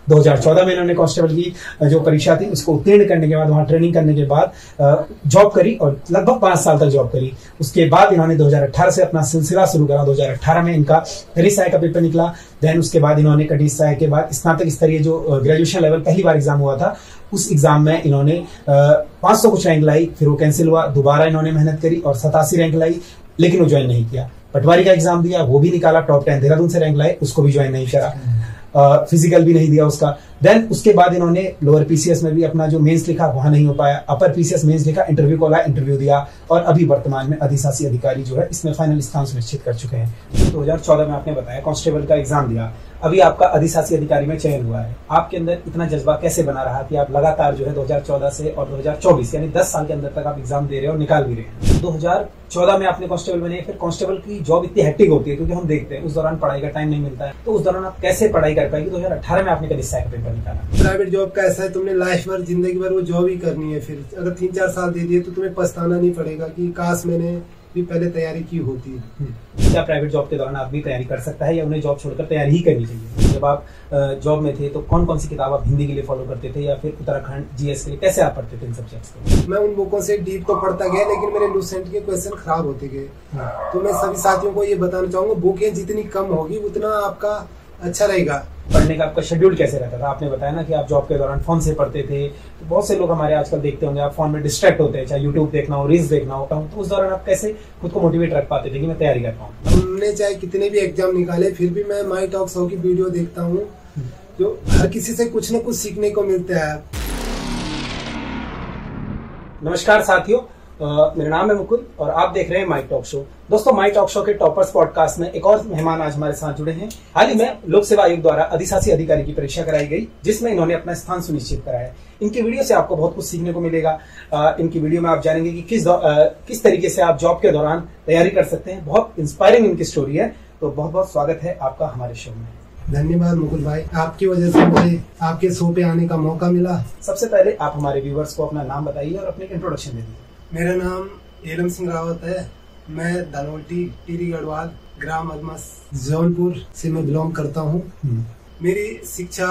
2014 में इन्होंने कांस्टेबल की जो परीक्षा थी उसको उत्तीर्ण करने के बाद वहां ट्रेनिंग करने के बाद जॉब करी और लगभग 5 साल तक जॉब करी। उसके बाद इन्होंने 2018 से अपना सिलसिला शुरू करा। 2018 में इनका कनिष्ठ सहायक का पेपर निकला। देन उसके बाद इन्होंने कनिष्ठ सहायक के बाद स्नातक स्तरीय जो ग्रेजुएशन लेवल पहली बार एग्जाम हुआ था उस एग्जाम में इन्होंने 500 कुछ रैंक लाई। फिर वो कैंसिल हुआ। दोबारा इन्होंने मेहनत करी और 87 रैंक लाई, लेकिन वो ज्वाइन नहीं किया। पटवारी का एग्जाम दिया, वो भी निकाला, टॉप 10 देहरादून से रैंक लाए, उसको भी ज्वाइन नहीं करा। फिजिकल भी नहीं दिया उसका। देन उसके बाद इन्होंने लोअर पीसीएस में भी अपना जो मेंस लिखा वहां नहीं हो पाया। अपर पीसीएस मेंस लिखा, इंटरव्यू को लाया, इंटरव्यू दिया और अभी वर्तमान में अधिशासी अधिकारी जो है इसमें फाइनल स्थान सुनिश्चित कर चुके हैं। 2014 में आपने बताया कांस्टेबल का एग्जाम दिया, अभी आपका अधिशासी अधिकारी में चयन हुआ है। आपके अंदर इतना जज्बा कैसे बना रहा कि आप लगातार जो है 2014 से और 2024 यानी 10 साल के अंदर तक आप एग्जाम दे रहे हो और निकाल भी रहे हैं। 2014 में आपने कांस्टेबल बने, फिर कांस्टेबल की जॉब इतनी हेक्टिक होती है क्योंकि हम देखते हैं उस दौरान पढ़ाई का टाइम नहीं मिलता है, तो उस दौरान आप कैसे पढ़ाई कर पाएंगे? 2018 में आपने कनिष्ठ सहायक पेपर निकाला। प्राइवेट जॉब का ऐसा है, तुमने लाइफ भर जिंदगी भर वो जॉब ही करनी है। फिर अगर 3-4 साल दे दिए तो तुम्हें पछताना नहीं पड़ेगा कि काश मैंने भी पहले तैयारी की होती है। क्या प्राइवेट जॉब के दौरान आदमी तैयारी कर सकता है या उन्हें जॉब छोड़कर तैयारी ही करनी चाहिए? जब आप जॉब में थे तो कौन कौन सी किताब आप हिंदी के लिए फॉलो करते थे या फिर उत्तराखंड जीएस के लिए कैसे आप पढ़ते थे इन सब्जेक्ट्स को? मैं उन बुकों से डीप तो पढ़ता गया, लेकिन मेरे लूसेंट के क्वेश्चन खराब होते गए। तो मैं सभी साथियों को ये बताना चाहूंगा, बुकें जितनी कम होगी उतना आपका अच्छा रहेगा। पढ़ने का आपका शेड्यूल कैसे रहता था? आपने बताया ना कि आप जॉब के दौरान फोन से पढ़ते थे, तो बहुत से लोग हमारे आजकल देखते होंगे आप फोन में डिस्ट्रैक्ट होते हैं, चाहे यूट्यूब देखना हो, रील्स देखना हो, तो उस दौरान आप कैसे खुद को मोटिवेट रख पाते थे कि मैं तैयारी कर पाऊँ? हमने चाहे कितने भी एग्जाम निकाले फिर भी मैं माई टॉक शो की वीडियो देखता हूँ, जो हर किसी से कुछ न कुछ सीखने को मिलता है। नमस्कार साथियों, मेरा नाम है मुकुल और आप देख रहे हैं माई टॉक शो। दोस्तों, माई टॉक शो के टॉपर्स पॉडकास्ट में एक और मेहमान आज हमारे साथ जुड़े हैं। हाल ही में लोक सेवा आयोग द्वारा अधिशासी अधिकारी की परीक्षा कराई गई, जिसमें इन्होंने अपना स्थान सुनिश्चित करा है। इनकी वीडियो से आपको बहुत कुछ सीखने को मिलेगा। इनकी वीडियो में आप जानेंगे कि किस तरीके से आप जॉब के दौरान तैयारी कर सकते हैं। बहुत इंस्पायरिंग इनकी स्टोरी है, तो बहुत बहुत स्वागत है आपका हमारे शो में। धन्यवाद मुकुल भाई, आपकी वजह से मुझे आपके शो पे आने का मौका मिला। सबसे पहले आप हमारे व्यूवर्स को अपना नाम बताइए और अपने इंट्रोडक्शन दे दीजिए। मेरा नाम एलम सिंह रावत है। मैं धनोल्टी टिहरी गढ़वाल ग्राम अदमस जौनपुर से मैं बिलोंग करता हूँ। मेरी शिक्षा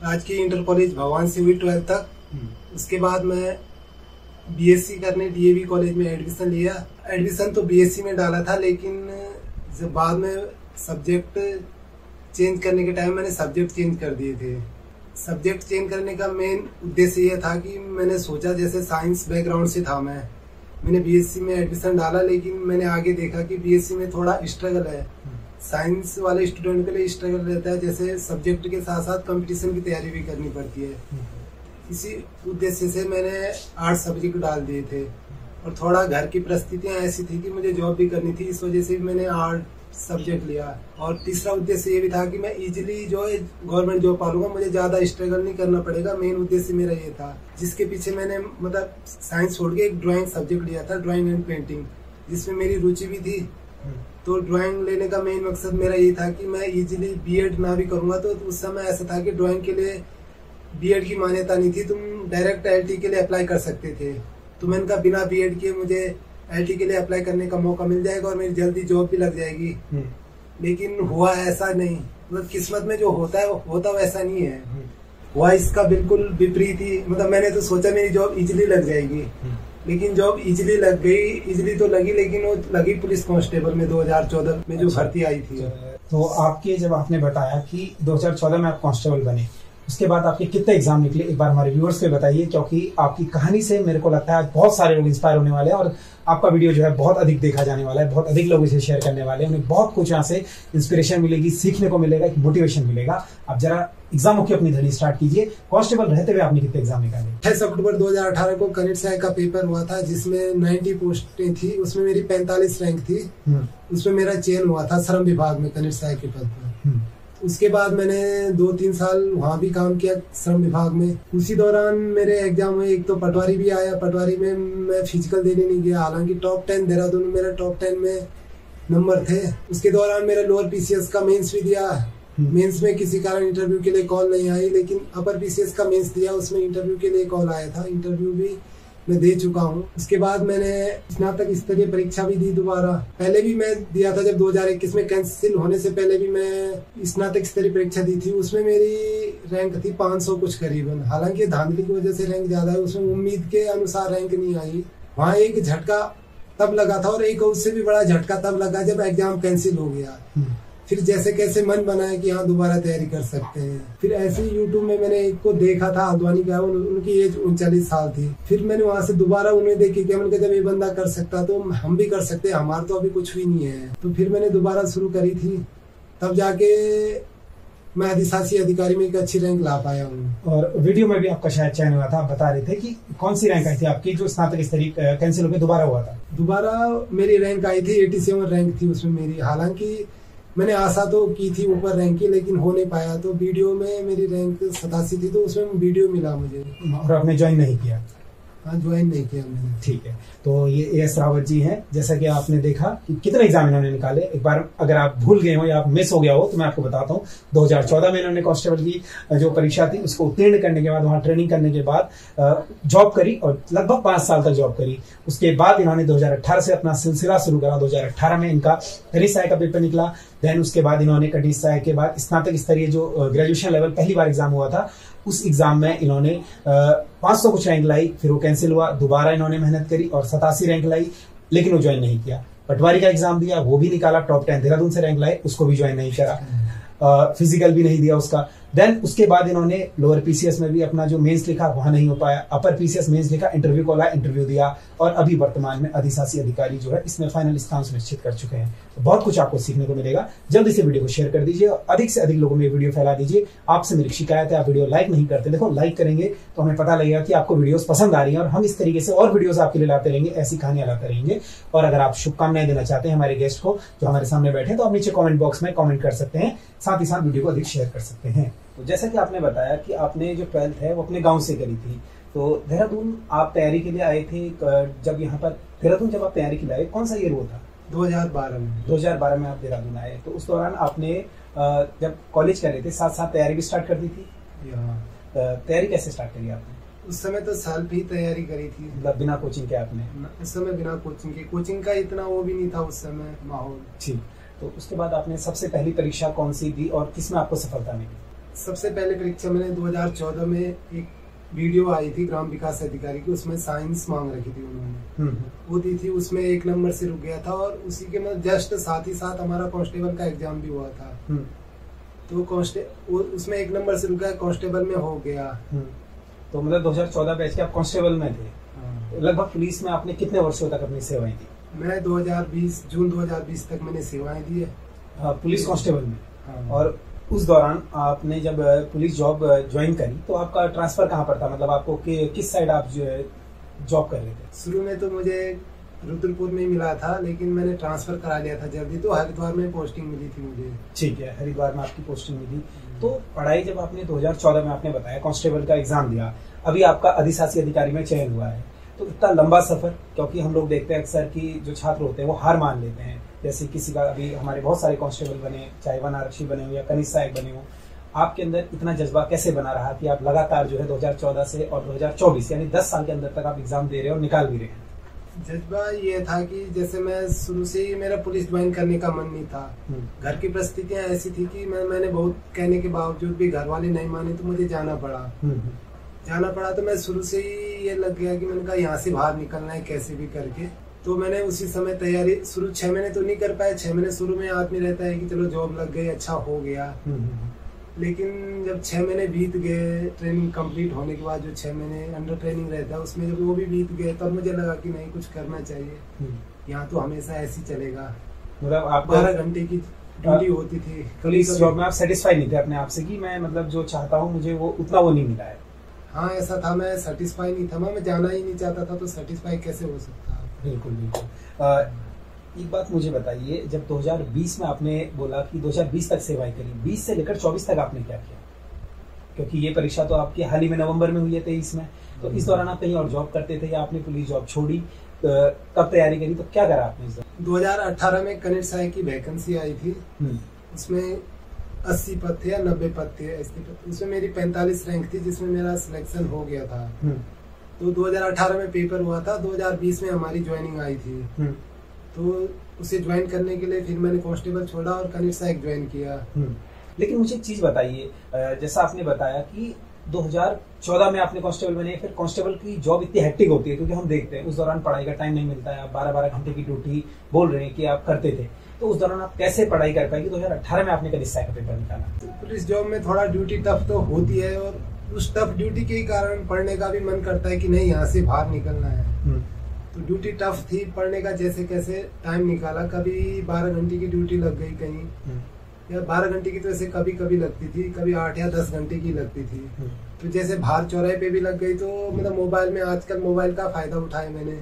राजकीय इंटर कॉलेज भगवान से हुई 12th तक। उसके बाद मैं बीएससी करने डीएवी कॉलेज में एडमिशन लिया। एडमिशन तो बीएससी में डाला था, लेकिन जब बाद में सब्जेक्ट चेंज करने के टाइम मैंने सब्जेक्ट चेंज कर दिए थे। सब्जेक्ट चेंज करने का मेन उद्देश्य यह था कि मैंने सोचा, जैसे साइंस बैकग्राउंड से था मैंने बीएससी में एडमिशन डाला, लेकिन मैंने आगे देखा कि बीएससी में थोड़ा स्ट्रगल है। साइंस वाले स्टूडेंट के लिए स्ट्रगल रहता है, जैसे सब्जेक्ट के साथ साथ कंपटीशन की तैयारी भी करनी पड़ती है। इसी उद्देश्य से मैंने 8 सब्जेक्ट डाल दिए थे और थोड़ा घर की परिस्थितियां ऐसी थी कि मुझे जॉब भी करनी थी, इस वजह से मैंने 8 सब्जेक्ट लिया। और तीसरा उद्देश्य ये भी था कि मैं इजीली जो है गवर्नमेंट जॉब पालूंगा, मुझे ज्यादा स्ट्रगल नहीं करना पड़ेगा। मेन उद्देश्य मेरा ये था, जिसके पीछे मैंने मतलब साइंस छोड़ के एक ड्राइंग सब्जेक्ट लिया था, ड्राइंग एंड पेंटिंग, जिसमें मेरी रुचि भी थी। तो ड्राइंग लेने का मेन मकसद मेरा ये था कि मैं इजीली बीएड ना भी करूंगा, तो उस समय ऐसा था कि ड्राइंग के लिए बीएड की मान्यता नहीं थी, तुम डायरेक्ट एलटी के लिए अप्लाई कर सकते थे। तो मैंने कहा बिना बीएड किए मुझे एलटी के लिए अप्लाई करने का मौका मिल जाएगा और मेरी जल्दी जॉब भी लग जाएगी। लेकिन हुआ ऐसा नहीं, मतलब किस्मत में जो होता है वो होता वैसा नहीं है। हुआ इसका बिल्कुल विपरीत ही। मतलब मैंने तो सोचा मेरी जॉब इजीली लग जाएगी, लेकिन जॉब इजीली लग गई। इजीली तो लगी, लेकिन वो लगी पुलिस कांस्टेबल में 2014 में जो भर्ती आई थी। तो आपके जब आपने बताया कि 2014 में आप कांस्टेबल बने, उसके बाद आपके कितने एग्जाम निकले, एक बार हमारे व्यूअर्स पे बताइए, क्योंकि आपकी कहानी से मेरे को लगता है आज बहुत सारे लोग इंस्पायर होने वाले हैं और आपका वीडियो जो है बहुत अधिक देखा जाने वाला है, बहुत अधिक लोग इसे शेयर करने वाले हैं। उन्हें बहुत कुछ यहाँ से इंस्पिरेशन मिलेगी, सीखने को मिलेगा, एक मोटिवेशन मिलेगा। आप जरा एग्जामों की अपनी धड़ी स्टार्ट कीजिए। कांस्टेबल रहते हुए आपने कितने एग्जाम निकाले? 28 अक्टूबर 2018 को कनिष्ठ सहायक का पेपर हुआ था, जिसमें 90 पोस्टें थी, उसमें मेरी 45 रैंक थी। उसमें मेरा चयन हुआ था श्रम विभाग में कनिष्ठ सहायक के पद पर। उसके बाद मैंने 2-3 साल वहाँ भी काम किया श्रम विभाग में। उसी दौरान मेरे एग्जाम में एक तो पटवारी भी आया। पटवारी में मैं फिजिकल देने नहीं गया, हालांकि टॉप 10 देहरादून में मेरा टॉप 10 में नंबर थे। उसके दौरान मेरा लोअर पीसीएस का मेंस भी दिया। मेंस में किसी कारण इंटरव्यू के लिए कॉल नहीं आई, लेकिन अपर पीसीएस का मेंस दिया, उसमें इंटरव्यू के लिए कॉल आया था। इंटरव्यू भी मैं दे चुका हूँ। उसके बाद मैंने स्नातक स्तरीय परीक्षा भी दी दोबारा। पहले भी मैं दिया था, जब 2021 में कैंसिल होने से पहले भी मैं स्नातक स्तरीय परीक्षा दी थी। उसमें मेरी रैंक थी 500 कुछ करीबन। हालांकि धांधली की वजह से रैंक ज्यादा है, उसमें उम्मीद के अनुसार रैंक नहीं आई। वहाँ एक झटका तब लगा था, और एक उससे भी बड़ा झटका तब लगा जब एग्जाम कैंसिल हो गया। फिर जैसे कैसे मन बनाया कि हाँ दोबारा तैयारी कर सकते हैं। फिर ऐसे ही यूट्यूब में मैंने एक को देखा था, आडवाणी का, उनकी एज 39 साल थी। फिर मैंने वहां से दोबारा उन्हें देखी कि मैंने कहा जब ये बंदा कर सकता तो हम भी कर सकते हैं, हमारा तो अभी कुछ भी नहीं है। तो फिर मैंने दोबारा शुरू करी थी, तब जाके मैं अधिशासी अधिकारी में एक अच्छी रैंक ला पाया हूँ। और वीडियो में भी आपका शायद चयन हुआ था, आप बता रहे थे कि कौन सी रैंक आई थी आपकी जो स्नातक स्तरीय कैंसिल होकर दोबारा हुआ था? दोबारा मेरी रैंक आई थी 87 रैंक थी उसमें मेरी। हालांकि मैंने आशा तो की थी ऊपर रैंक की, लेकिन हो नहीं पाया। तो वीडियो में मेरी रैंक 87 थी, तो उसमें वीडियो मिला मुझे। और आपने ज्वाइन नहीं किया? हाँ, ज्वाइन नहीं किया मैंने। ठीक है, तो ये एस रावत जी हैं। जैसा कि आपने देखा कि कितने एग्जाम इन्होंने निकाले। एक बार अगर आप भूल गए हो या आप मिस हो गया हो तो मैं आपको बताता हूँ। 2014 में इन्होंने कांस्टेबल की जो परीक्षा थी उसको उत्तीर्ण करने के बाद, वहां ट्रेनिंग करने के बाद जॉब करी और लगभग 5 साल तक जॉब करी। उसके बाद इन्होंने 2018 से अपना सिलसिला शुरू करा। 2018 में इनका कड़ी सहायक का पेपर निकला। देन उसके बाद इन्होंने कड़ी सहायक के बाद स्नातक स्तरीय जो ग्रेजुएशन लेवल पहली बार एग्जाम हुआ था, उस एग्जाम में इन्होंने 500 कुछ रैंक लाई। फिर वो कैंसिल हुआ, दोबारा इन्होंने मेहनत करी और 87 रैंक लाई, लेकिन वो ज्वाइन नहीं किया। पटवारी का एग्जाम दिया, वो भी निकाला, टॉप 10 देहरादून से रैंक लाए, उसको भी ज्वाइन नहीं करा। फिजिकल भी नहीं दिया उसका। देन उसके बाद इन्होंने लोअर पीसीएस में भी अपना जो मेंस लिखा वहां नहीं हो पाया। अपर पीसीएस मेंस लिखा, इंटरव्यू को आया, इंटरव्यू दिया और अभी वर्तमान में अधिशासी अधिकारी जो है इसमें फाइनल स्थान सुनिश्चित कर चुके हैं। तो बहुत कुछ आपको सीखने को मिलेगा। जल्दी से वीडियो को शेयर कर दीजिए और अधिक से अधिक लोगों में वीडियो फैला दीजिए। आपसे मेरी शिकायत है, आप वीडियो लाइक नहीं करते। देखो, लाइक करेंगे तो हमें पता लगेगा कि आपको वीडियोस पसंद आ रही है और हम इस तरीके से और वीडियोस आपके लिए लाते रहेंगे, ऐसी कहानियां लाते रहेंगे। और अगर आप शुभकामनाएं देना चाहते हैं हमारे गेस्ट को जो हमारे सामने बैठे, तो आप नीचे कमेंट बॉक्स में कमेंट कर सकते हैं, साथ ही साथ वीडियो को अधिक शेयर कर सकते हैं। तो जैसा कि आपने बताया कि आपने जो 12th है वो अपने गांव से करी थी, तो देहरादून आप तैयारी के लिए आए थे। जब यहाँ पर देहरादून जब आप तैयारी के लिए आए, कौन सा ईयर वो था? 2012 में। 2012 में आप देहरादून आए, तो उस दौरान आपने जब कॉलेज कर रहे थे साथ साथ तैयारी भी स्टार्ट कर दी थी? तैयारी कैसे स्टार्ट करी आपने? उस समय तो सेल्फ ही तैयारी करी थी, मतलब बिना कोचिंग के आपने? उस समय बिना कोचिंग के। कोचिंग का इतना वो भी नहीं था उस समय माहौल। ठीक, तो उसके बाद आपने सबसे पहली परीक्षा कौन सी दी और किसमें आपको सफलता मिली? सबसे पहले परीक्षा मैंने 2014 में एक वीडियो आई थी ग्राम विकास अधिकारी की, उसमें साइंस मांग रखी थी उन्होंने, वो दी थी। उसमें 1 नंबर से रुक गया था और उसी के मतलब जस्ट साथ ही साथ हमारा कांस्टेबल का एग्जाम भी हुआ था। तो उसमें 1 नंबर से रुका, कांस्टेबल में हो गया। तो मतलब 2014 बैच के आप कांस्टेबल में थे। लगभग पुलिस में आपने कितने वर्षों तक अपनी सेवाएं दी? मैं जून 2020 तक मैंने सेवाएं दी है पुलिस कांस्टेबल में। और उस दौरान आपने जब पुलिस जॉब ज्वाइन करी तो आपका ट्रांसफर कहाँ पर था? मतलब आपको किस साइड आप जॉब कर रहे थे? शुरू में तो मुझे रुद्रपुर में मिला था, लेकिन मैंने ट्रांसफर करा लिया था जल्दी, तो हरिद्वार में पोस्टिंग मिली थी मुझे। ठीक है, हरिद्वार में आपकी पोस्टिंग मिली। तो पढ़ाई जब आपने 2014 में आपने बताया कांस्टेबल का एग्जाम दिया, अभी आपका अधिशासी अधिकारी में चयन हुआ है, तो इतना लंबा सफर, क्योंकि हम लोग देखते हैं अक्सर कि जो छात्र होते हैं वो हार मान लेते हैं। जैसे किसी का अभी हमारे बहुत सारे कांस्टेबल बने, चाहे वन आरक्षी बने हो या कनिष्ठ सहायक बने हो, आपके अंदर इतना जज्बा कैसे बना रहा कि आप लगातार जो है 2014 से और 2024 यानी 10 साल के अंदर तक आप एग्जाम दे रहे हैं और निकाल भी रहे हैं? जज्बा ये था कि जैसे मैं शुरू से ही मेरा पुलिस ज्वाइन करने का मन नहीं था। घर की परिस्थितियां ऐसी थी कि मैंने बहुत कहने के बावजूद भी घर वाले नहीं माने, तो मुझे जाना पड़ा। तो मैं शुरू से ही ये लग गया कि मैंने कहा यहाँ से बाहर निकलना है कैसे भी करके। तो मैंने उसी समय तैयारी शुरू 6 महीने तो नहीं कर पाया। 6 महीने शुरू में आदमी रहता है कि चलो जॉब लग गई, अच्छा हो गया। लेकिन जब 6 महीने बीत गए, ट्रेनिंग कंप्लीट होने के बाद जो 6 महीने अंडर ट्रेनिंग रहता है उसमें जब वो भी बीत गए, तब मुझे लगा कि नहीं, कुछ करना चाहिए। यहाँ तो हमेशा ऐसे ही चलेगा। मतलब आप 12 घंटे की ड्यूटी होती थी पुलिस जॉब में। आप सेटिस्फाई नहीं थे अपने आप से कि मैं मतलब जो चाहता हूँ मुझे वो उतना वो नहीं मिला है? हाँ, ऐसा था, मैं सेटिस्फाई नहीं था। मैं जाना ही नहीं चाहता था, तो सेटिस्फाई कैसे हो सकता? बिल्कुल। एक बात मुझे बताइए, जब 2020 में आपने बोला कि 2020 तक सेवाएं करी, 20 से लेकर 24 तक आपने क्या किया? क्योंकि ये परीक्षा तो आपकी हाल ही में नवंबर में हुई है 23 में, तो इस दौरान आप कहीं और जॉब करते थे या आपने पुलिस जॉब छोड़ी? कब तैयारी करी, तो क्या करा आपने इस दौरान? 2018 में कनिष्ठ सहायक की वैकेंसी आई थी। उसमें 80 पद थे या 90 पद थे, उसमें मेरी 45 रैंक थी, जिसमें मेरा सिलेक्शन हो गया था। तो 2018 में पेपर हुआ था, 2020 में हमारी ज्वाइनिंग आई थी। तो उसे ज्वाइन करने के लिए फिर मैंने कांस्टेबल छोड़ा और कनिष्ठ सहायक ज्वाइन किया। लेकिन मुझे एक चीज बताइए, जैसा आपने बताया कि 2014 में आपने कांस्टेबल बने, फिर कांस्टेबल की जॉब इतनी हेक्टिक होती है क्योंकि हम देखते हैं उस दौरान पढ़ाई का टाइम नहीं मिलता है। आप 12-12 घंटे की ड्यूटी बोल रहे हैं कि आप करते थे, तो उस दौरान आप कैसे पढ़ाई कर पाएंगे? 2018 में आपने कनिष्ठ सहायक का पेपर निकाला। तो पुलिस जॉब में थोड़ा ड्यूटी टफ तो होती है और उस टफ ड्यूटी के कारण पढ़ने का भी मन करता है कि नहीं यहाँ से बाहर निकलना है। तो ड्यूटी टफ थी, पढ़ने का जैसे कैसे टाइम निकाला। कभी 12 घंटे की ड्यूटी लग गई कहीं, या 12 घंटे की तो ऐसे कभी कभी लगती थी, कभी 8 या 10 घंटे की लगती थी। तो जैसे बाहर चौराहे पे भी लग गई तो मतलब मोबाइल में, आजकल मोबाइल का फायदा उठाया मैंने।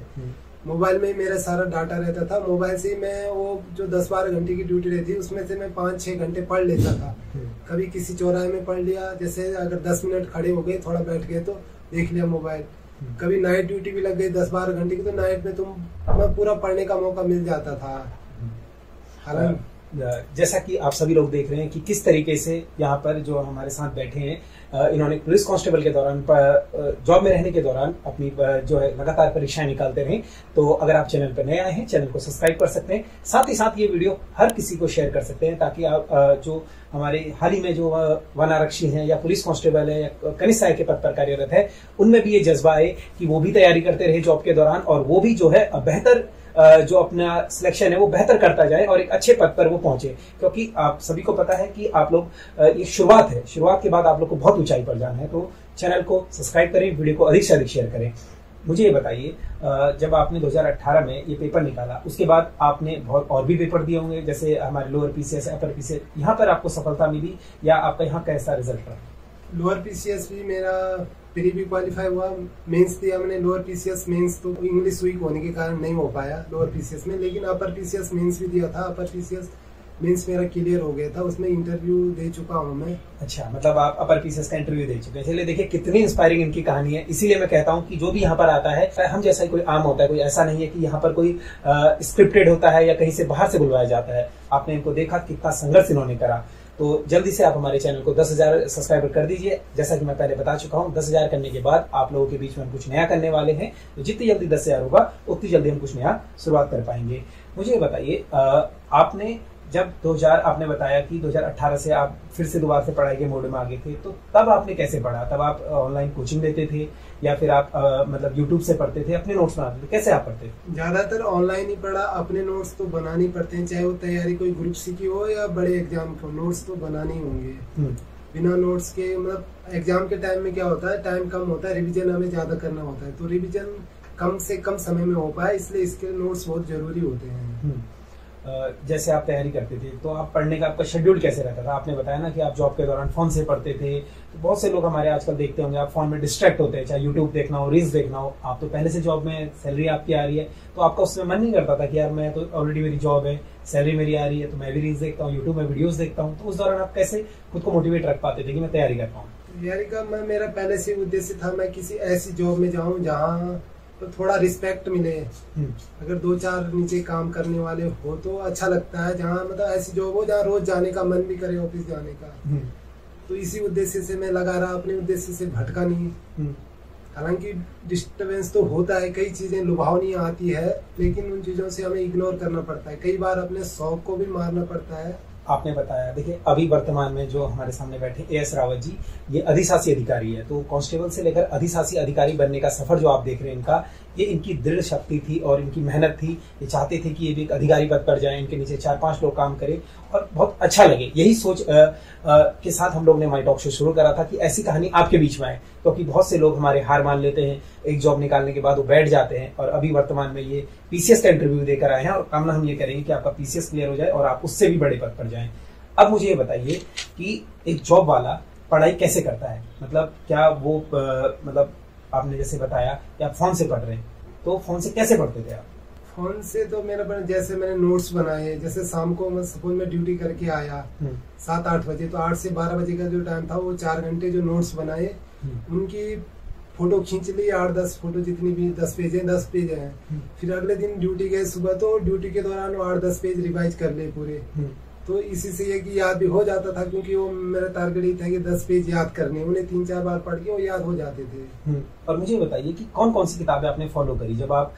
मोबाइल में ही मेरा सारा डाटा रहता था। मोबाइल से ही मैं वो जो 10-12 घंटे की ड्यूटी रहती उसमें से मैं 5-6 घंटे पढ़ लेता था। कभी किसी चौराहे में पढ़ लिया, जैसे अगर 10 मिनट खड़े हो गए, थोड़ा बैठ गए तो देख लिया मोबाइल। कभी नाइट ड्यूटी भी लग गई 10-12 घंटे की, तो नाइट में मैं पूरा पढ़ने का मौका मिल जाता था। हालांकि जैसा कि आप सभी लोग देख रहे हैं कि किस तरीके से यहाँ पर जो हमारे साथ बैठे हैं, इन्होंने पुलिस कांस्टेबल के दौरान, जॉब में रहने के दौरान अपनी जो है लगातार परीक्षाएं निकालते रहे। तो अगर आप चैनल पर नए आए हैं, चैनल को सब्सक्राइब कर सकते हैं। साथ ही साथ ये वीडियो हर किसी को शेयर कर सकते हैं, ताकि आप जो हमारे हाल ही में जो वन आरक्षी हैं या पुलिस कांस्टेबल है या कनिष्ठ सहायक के पद पर कार्यरत है, उनमें भी ये जज्बा है कि वो भी तैयारी करते रहे जॉब के दौरान, और वो भी जो है बेहतर जो अपना सिलेक्शन है वो बेहतर करता जाए और एक अच्छे पद पर वो पहुंचे। क्योंकि आप सभी को पता है कि आप लोग, ये शुरुआत है, शुरुआत के बाद आप लोग को बहुत ऊंचाई पर जाना है। तो चैनल को सब्सक्राइब करें, वीडियो को अधिक से अधिक शेयर करें। मुझे ये बताइए, जब आपने 2018 में ये पेपर निकाला, उसके बाद आपने बहुत और भी पेपर दिए होंगे, जैसे हमारे लोअर पीसीएस, अपर पीसीएस, यहाँ पर आपको सफलता मिली या आपका यहाँ कैसा रिजल्ट रहा? लोअर पीसीएस भी मेरा प्री भी क्वालिफाई हुआ, मेंस दिया मैंने। लोअर पीसीएस मेंस तो इंग्लिश वीक होने के कारण नहीं हो पाया लोअर पीसीएस में, लेकिन अपर पीसीएस मेंस भी दिया था। अपर पीसीएस मेंस मेरा क्लियर हो गया था, उसमें इंटरव्यू दे चुका हूँ मैं। अच्छा, मतलब आप अपर पीसीएस का इंटरव्यू दे चुके हैं। चलिए देखिए कितनी इंस्पायरिंग इनकी कहानी है। इसीलिए मैं कहता हूँ कि जो भी यहाँ पर आता है, हम जैसा कोई आम होता है, कोई ऐसा नहीं है कि यहाँ पर कोई स्क्रिप्टेड होता है या कहीं से बाहर से बुलवाया जाता है। आपने इनको देखा कितना संघर्ष इन्होंने करा। तो जल्दी से आप हमारे चैनल को 10,000 सब्सक्राइबर कर दीजिए। जैसा कि मैं पहले बता चुका हूं, 10,000 करने के बाद आप लोगों के बीच में हम कुछ नया करने वाले हैं। तो जितनी जल्दी 10,000 होगा उतनी जल्दी हम कुछ नया शुरुआत कर पाएंगे। मुझे बताइए, आपने जब 2000 आपने बताया कि 2018 से आप फिर से दोबारा से पढ़ाई के मोड में आ गए थे, तो तब आपने कैसे पढ़ा? तब आप ऑनलाइन कोचिंग लेते थे या फिर आप मतलब यूट्यूब से पढ़ते थे, अपने नोट्स बनाते थे, कैसे आप पढ़ते थे? ज्यादातर ऑनलाइन ही पढ़ा। अपने नोट्स तो बनाने पड़ते हैं, चाहे वो तैयारी कोई ग्रुप सी की हो या बड़े एग्जाम को, नोट्स तो बनाने होंगे। बिना नोट्स के मतलब एग्जाम के टाइम में क्या होता है, टाइम कम होता है, रिविजन हमें ज्यादा करना होता है, तो रिविजन कम से कम समय में हो पाए, इसलिए इसके नोट्स बहुत जरूरी होते हैं। जैसे आप तैयारी करते थे तो आप पढ़ने का आपका शेड्यूल कैसे रहता था? आपने बताया ना कि आप जॉब के दौरान फोन से पढ़ते थे। तो बहुत से लोग हमारे आजकल देखते होंगे, आप फोन में डिस्ट्रैक्ट होते हैं, चाहे यूट्यूब देखना हो, रील्स देखना हो। आप तो पहले से जॉब में, सैलरी आपकी आ रही है, तो आपका उसमें मन नहीं करता था कि यार मैं तो ऑलरेडी मेरी जॉब है, सैलरी मेरी आ रही है, तो मैं भी रील्स देखता हूँ, यूट्यूब में वीडियोस देखता हूँ। तो उस दौरान आप कैसे खुद को मोटिवेट रख पाते थे कि मैं तैयारी कर पाऊँ? तैयारी का मेरा पहले से उद्देश्य था, मैं किसी ऐसी जॉब में जाऊँ जहाँ तो थोड़ा रिस्पेक्ट मिले। अगर 2-4 नीचे काम करने वाले हो तो अच्छा लगता है, जहाँ मतलब ऐसी जॉब हो जहाँ रोज जाने का मन भी करे, ऑफिस जाने का। तो इसी उद्देश्य से मैं लगा रहा, अपने उद्देश्य से भटका नहीं। हालांकि डिस्टर्बेंस तो होता है, कई चीजें लुभावनी आती है, लेकिन उन चीजों से हमें इग्नोर करना पड़ता है। कई बार अपने शौक को भी मारना पड़ता है। आपने बताया, देखिए अभी वर्तमान में जो हमारे सामने बैठे एएस रावत जी, ये अधिशासी अधिकारी है। तो कांस्टेबल से लेकर अधिशासी अधिकारी बनने का सफर जो आप देख रहे हैं इनका, ये इनकी दृढ़ शक्ति थी और इनकी मेहनत थी। ये चाहते थे कि ये भी एक अधिकारी पद पर जाएं, इनके नीचे 4-5 लोग काम करें और बहुत अच्छा लगे। यही सोच के साथ हम लोग ने माई टॉक शो शुरू करा था कि ऐसी कहानी आपके बीच में आए, क्योंकि बहुत से लोग हमारे हार मान लेते हैं, एक जॉब निकालने के बाद वो बैठ जाते हैं। और अभी वर्तमान में ये पीसीएस का इंटरव्यू देकर आए हैं और कामना हम ये करेंगे कि आपका पीसीएस क्लियर हो जाए और आप उससे भी बड़े पद पर जाएं। अब मुझे ये बताइए कि एक जॉब वाला पढ़ाई कैसे करता है? मतलब क्या वो मतलब आपने जैसे बताया कि आप फोन से पढ़ रहे हैं, तो फोन से कैसे पढ़ते थे आप? फोन से तो मेरा जैसे मैंने नोट्स बनाए, जैसे शाम को मैं सपोज में ड्यूटी करके आया 7-8 बजे, तो 8 से 12 बजे का जो टाइम था वो 4 घंटे जो नोट्स बनाए, उनकी फोटो खींच ली, 8-10 फोटो, जितनी भी 10 पेज है, 10 पेज है। फिर अगले दिन ड्यूटी गए सुबह, तो ड्यूटी के दौरान वो 8-10 पेज रिवाइज कर ले पूरे। तो इसी से ये कि याद भी हो जाता था, क्योंकि वो मेरा टारगेट ही था कि 10 पेज याद करने, उन्हें 3-4 बार पढ़ के वो याद हो जाते थे। और मुझे बताइए कि कौन कौन सी किताबें आपने फॉलो करी जब आप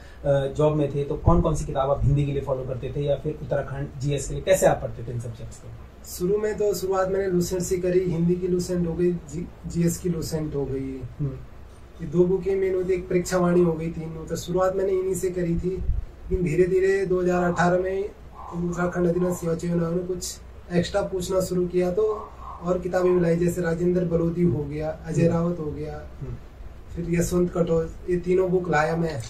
जॉब में थे, तो कौन कौन सी किताब आप हिंदी के लिए फॉलो करते थे या फिर उत्तराखंड जीएस के लिए, कैसे आप पढ़ते थे इन सब्जेक्ट्स को? शुरू में तो शुरुआत मैंने लूसेंट से करी, हिंदी की लूसेंट हो गई, जीएस की लूसेंट हो गई। ये 2 बुकें मेन होती, एक परीक्षावाणी हो गई, 3। तो शुरुआत मैंने इन्हीं से करी थी, लेकिन धीरे धीरे 2018 में उत्तराखंड अधिनियम सेवा चयन आयोग ने कुछ एक्स्ट्रा पूछना शुरू किया, तो और किताबें मिलाई, जैसे राजेंद्र बलोदी हो गया, अजय रावत हो गया, फिर यशवंत कटोच, ये तीनों बुक लाया मैं।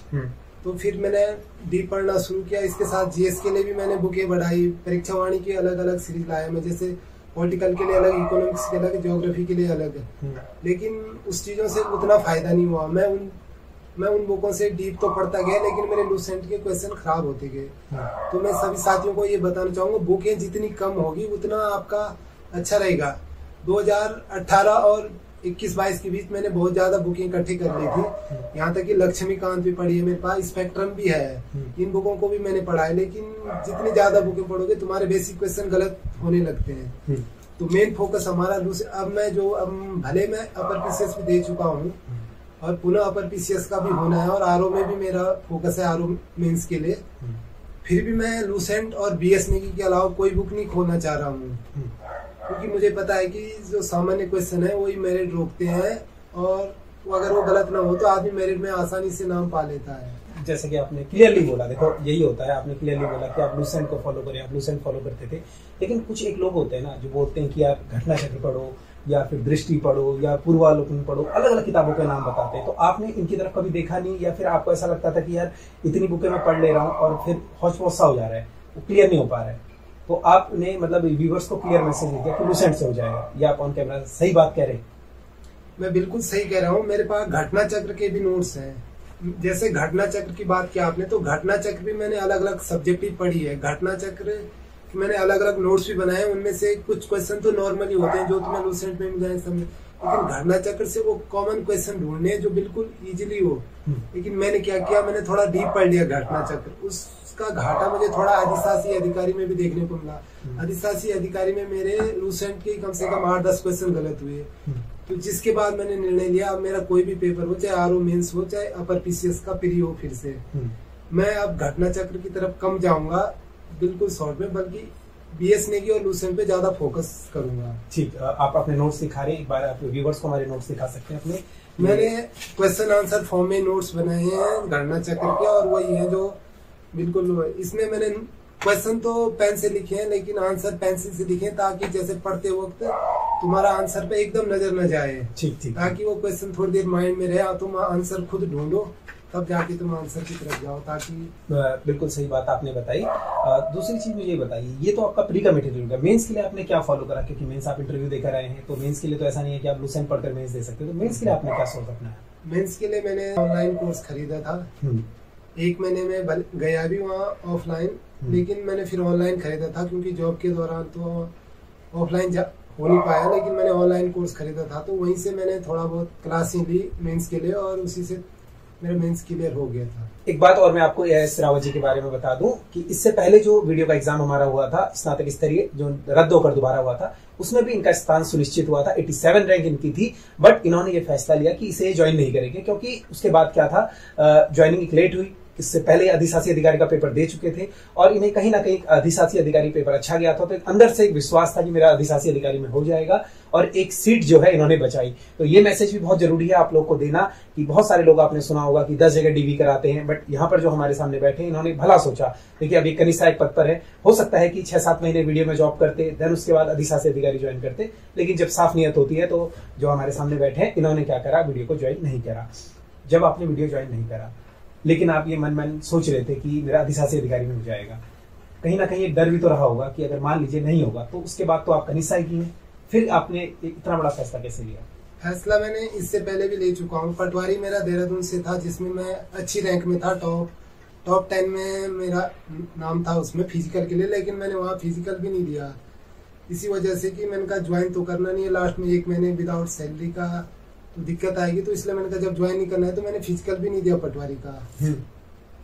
तो फिर मैंने डीप पढ़ना शुरू किया। इसके साथ जीएस के लिए भी मैंने बुकें बढ़ाई, परीक्षावाणी की अलग अलग सीरीज लाया मैं, जैसे पॉलिटिकल के लिए अलग, इकोनॉमिक्स के अलग, ज्योग्राफी के लिए अलग। लेकिन उस चीजों से उतना फायदा नहीं हुआ। मैं उन बुकों से डीप तो पढ़ता गया, लेकिन मेरे लूसेंट के क्वेश्चन खराब होते गए। तो मैं सभी साथियों को ये बताना चाहूंगा, बुकें जितनी कम होगी उतना आपका अच्छा रहेगा। 2018 और 21-22 के बीच मैंने बहुत ज्यादा बुकें इकट्ठी कर ली थी, यहाँ तक कि लक्ष्मीकांत भी पढ़ी है मेरे पास, स्पेक्ट्रम भी है, इन बुकों को भी मैंने पढ़ा है। लेकिन जितनी ज्यादा बुकें पढ़ोगे तुम्हारे बेसिक क्वेश्चन गलत होने लगते हैं। तो मेन फोकस हमारा अब भले मैं अपर पीसीएस भी दे चुका हूँ और पुनः अपर पीसीएस का भी होना है, और आरओ में भी मेरा फोकस है, आरओ मेंस के लिए। फिर भी मैं लूसेंट और बीएस नेगी के अलावा कोई बुक नहीं खोलना चाह रहा हूँ, क्योंकि मुझे पता है कि जो सामान्य क्वेश्चन है वही मेरिट रोकते हैं, और अगर वो गलत ना हो तो आदमी मेरिट में आसानी से नाम पा लेता है। जैसे कि आपने क्लियरली बोला, देखो यही होता है, आपने क्लियरली बोला कि आप लूसेंट को फॉलो करें, आप लूसेंट फॉलो करते थे। लेकिन कुछ एक लोग होते हैं ना जो बोलते हैं कि आप घटना चक्र पढ़ो या फिर दृष्टि पढ़ो या पूर्वालोकन पढ़ो, अलग अलग किताबों के नाम बताते हैं। तो आपने इनकी तरफ कभी देखा नहीं, या फिर आपको ऐसा लगता था कि यार इतनी बुकें मैं पढ़ ले रहा हूँ और फिर हौच-पौच सा हो जा रहा है, वो क्लियर नहीं हो पा रहा है? तो आपने मतलब व्यूअर्स को क्लियर मैसेज दिया कि लूसेंट से हो जाएगा, या आप ऑन कैमरा सही बात कह रहे हैं? मैं बिल्कुल सही कह रहा हूँ। मेरे पास घटना चक्र के भी नोट्स हैं। जैसे घटना चक्र की बात किया आपने, तो घटना चक्र भी मैंने अलग अलग सब्जेक्ट ही पढ़ी है। घटना चक्र मैंने अलग अलग नोट्स भी बनाए, उनमें से कुछ क्वेश्चन तो नॉर्मल ही होते हैं जो तुम्हें लूसेंट में मिल जाए सब में, लेकिन घटना चक्र से वो कॉमन क्वेश्चन ढूंढने जो बिल्कुल इजीली हो। लेकिन मैंने क्या किया, मैंने थोड़ा डीप पढ़ लिया घटना चक्र। उसका घाटा मुझे थोड़ा अधिशासी अधिकारी में भी देखने को मिला। अधिशासी अधिकारी में मेरे लूसेंट के कम से कम 8-10 क्वेश्चन गलत हुए। तो जिसके बाद मैंने निर्णय लिया, अब मेरा कोई भी पेपर हो, चाहे आरओ मेंस हो, चाहे अपर पीसीएस का प्री हो, फिर से मैं अब घटना चक्र की तरफ कम जाऊंगा, बिल्कुल शॉर्ट में, बल्कि बीएस नेगी और लूसेंट पे ज्यादा फोकस करूंगा। ठीक, आप अपने नोट्स दिखा रहे हैं, एक बार आप व्यूअर्स को हमारे नोट्स दिखा सकते हैं अपने? मैंने क्वेश्चन आंसर फॉर्म में नोट्स बनाए हैं घटना चक्र के, और वही है जो बिल्कुल, इसमें मैंने क्वेश्चन तो पेन से लिखे हैं, लेकिन आंसर पेंसिल से लिखे, ताकि जैसे पढ़ते वक्त तुम्हारा आंसर पे एकदम नजर न जाए। ठीक, ताकि वो क्वेश्चन थोड़ी देर माइंड में रहे, तुम आंसर खुद ढूंढो, तब जाके तुम आंसर की तरफ जाओ। ताकि बिल्कुल सही बात आपने बताई। दूसरी चीज मुझे बताइए, ये तो आपका प्री का मटेरियल होगा, मेंस के लिए आपने क्या फॉलो करा? क्योंकि मेंस आप इंटरव्यू देकर आए हैं, तो मेंस के लिए तो ऐसा नहीं है कि आप लूसेंट पढ़कर मेंस दे सकते हो, तो मेंस के लिए आपने क्या सोच अपनाया? मेंस के लिए मैंने ऑनलाइन कोर्स खरीदा था। एक महीने में गया भी वहाँ ऑफलाइन, लेकिन मैंने फिर ऑनलाइन खरीदा था, क्योंकि जॉब के दौरान तो ऑफलाइन हो नहीं पाया। लेकिन मैंने ऑनलाइन कोर्स खरीदा था, तो वहीं से मैंने थोड़ा बहुत क्लासें ली मेंस के लिए, और उसी से मेरा मेंस क्लियर हो गया था। एक बात और मैं आपको एएस रावत जी के बारे में बता दूं कि इससे पहले जो वीडियो का एग्जाम हमारा हुआ था, स्नातक स्तरीय, जो रद्द होकर दोबारा हुआ था, उसमें भी इनका स्थान सुनिश्चित हुआ था। 87 रैंक इनकी थी, बट इन्होंने ये फैसला लिया कि इसे ज्वाइन नहीं करेंगे, क्योंकि उसके बाद क्या था, ज्वाइनिंग एक लेट हुई। इससे पहले अधिशासी अधिकारी का पेपर दे चुके थे, और इन्हें कहीं ना कहीं अधिशासी अधिकारी पेपर अच्छा गया था, तो अंदर से एक विश्वास था कि मेरा अधिशासी अधिकारी में हो जाएगा, और एक सीट जो है इन्होंने बचाई। तो ये मैसेज भी बहुत जरूरी है आप लोग को देना, कि बहुत सारे लोग आपने सुना होगा कि 10 जगह डीवी कराते हैं, बट यहाँ पर जो हमारे सामने बैठे हैं, इन्होंने भला सोचा। देखिए अभी कनिष्ठ सहायक पद पर है, हो सकता है कि 6-7 महीने वीडियो में जॉब करते, देन उसके बाद अधिशासी अधिकारी ज्वाइन करते, लेकिन जब साफ नियत होती है, तो जो हमारे सामने बैठे हैं, इन्होंने क्या करा, वीडियो को ज्वाइन नहीं करा। जब आपने वीडियो ज्वाइन नहीं करा, लेकिन आप ये मन सोच रहे थे कि मेरा अधिशासी अधिकारी में हो जाएगा, कहीं ना कहीं एक डर भी तो रहा होगा कि अगर मान लीजिए नहीं होगा, तो उसके बाद तो आप कनिष्ठ सहायक ही हैं। फिर आपने इतना बड़ा फैसला कैसे लिया? फैसला मैंने इससे पहले भी ले चुका हूँ। पटवारी मेरा देहरादून से था, जिसमें मैं अच्छी रैंक में था, टॉप 10 में मेरा नाम था उसमें फिजिकल के लिए, लेकिन मैंने वहाँ फिजिकल भी नहीं दिया, इसी वजह से कि मैंने कहा ज्वाइन तो करना नहीं है, लास्ट में 1 महीने विदाउट सैलरी का तो दिक्कत आएगी, तो इसलिए मैंने कहा जब ज्वाइन नहीं करना है, तो मैंने फिजिकल भी नहीं दिया पटवारी का।